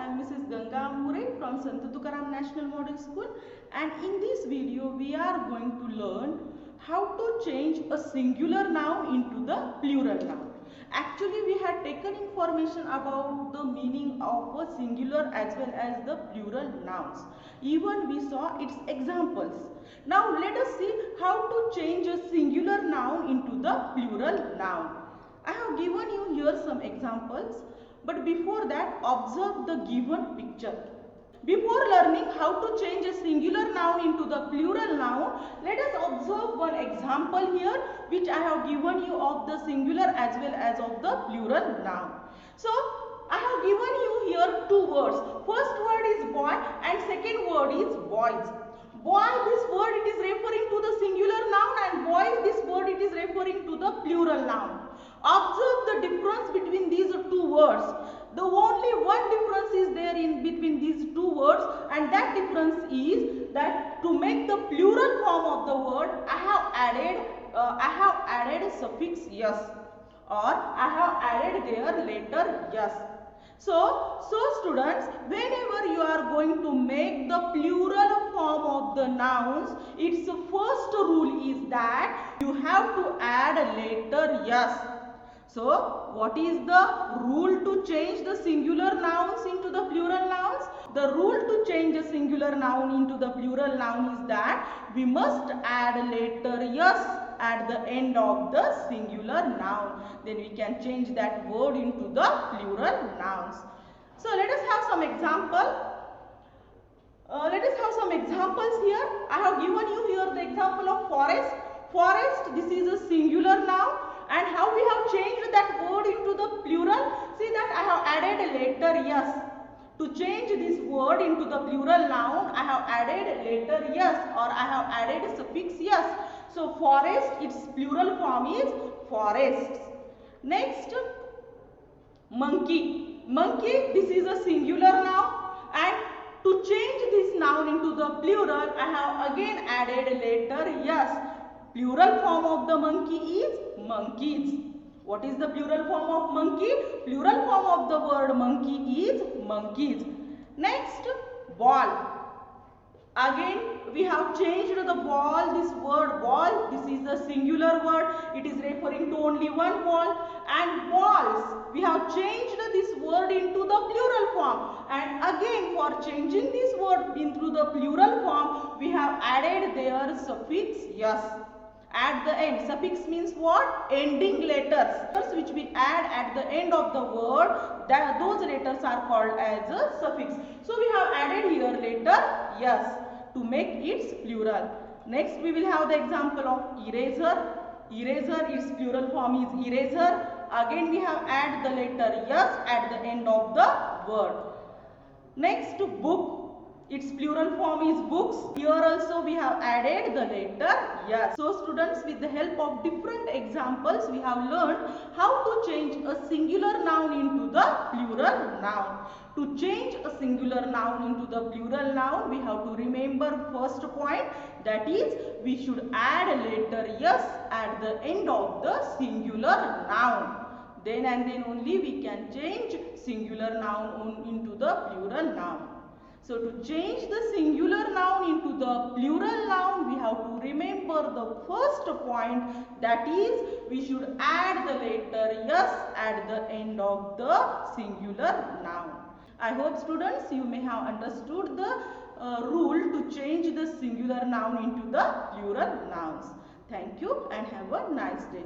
am Mrs. Ganga Amure from Sant Tukaram National Model School, and in this video we are going to learn how to change a singular noun into the plural noun. Actually, we had taken information about the meaning of a singular as well as the plural nouns. Even we saw its examples. Now let us see how to change a singular noun into the plural noun. I have given you here some examples, but before that observe the given picture. Before learning how to change a singular noun into the plural noun, let us observe one example here which I have given you of the singular as well as of the plural noun. So, I have given you here two words. First word is boy and second word is boys. Boy, this word it is referring to the singular noun, and boys, this word it is referring to the plural noun. Observe the difference between these two words. The only one difference is there in between these two words, and that difference is that to make the plural form of the word, I have added suffix yes, or I have added their letter yes. So students, whenever you are going to make the plural form of the nouns, its first rule is that you have to add a letter yes. So, what is the rule to change the singular nouns into the plural nouns? The rule to change a singular noun into the plural noun is that we must add a letter yes at the end of the singular noun. Then we can change that word into the plural nouns. So, let us have some example. Let us have some examples here. I have given you here the example of forest. Forest, this is a singular noun. And how we have changed that word into the plural? See that I have added a letter yes. To change this word into the plural noun, I have added a letter yes, or I have added a suffix yes. So forest, its plural form is forests. Next, monkey. Monkey, this is a singular noun, and to change this noun into the plural, I have again added a letter yes. Plural form of the monkey is monkeys. What is the plural form of monkey? Plural form of the word monkey is monkeys. Next, ball. Again, we have changed the ball, this word ball, this is a singular word, it is referring to only one ball. And balls, we have changed this word into the plural form. And again, for changing this word into the plural form, we have added their suffix yes. At the end, suffix means what? Ending letters which we add at the end of the word, those letters are called as a suffix. So we have added here letter yes to make its plural. Next we will have the example of eraser. Eraser, its plural form is eraser. Again we have added the letter yes at the end of the word. Next, book. Its plural form is books. Here also we have added the letter yes. So students, with the help of different examples, we have learned how to change a singular noun into the plural noun. To change a singular noun into the plural noun, we have to remember first point, that is we should add a letter yes at the end of the singular noun. Then and then only we can change singular noun into the plural noun. So to change the singular noun into the plural noun, we have to remember the first point, that is we should add the letter yes at the end of the singular noun. I hope students you may have understood the rule to change the singular noun into the plural nouns. Thank you and have a nice day.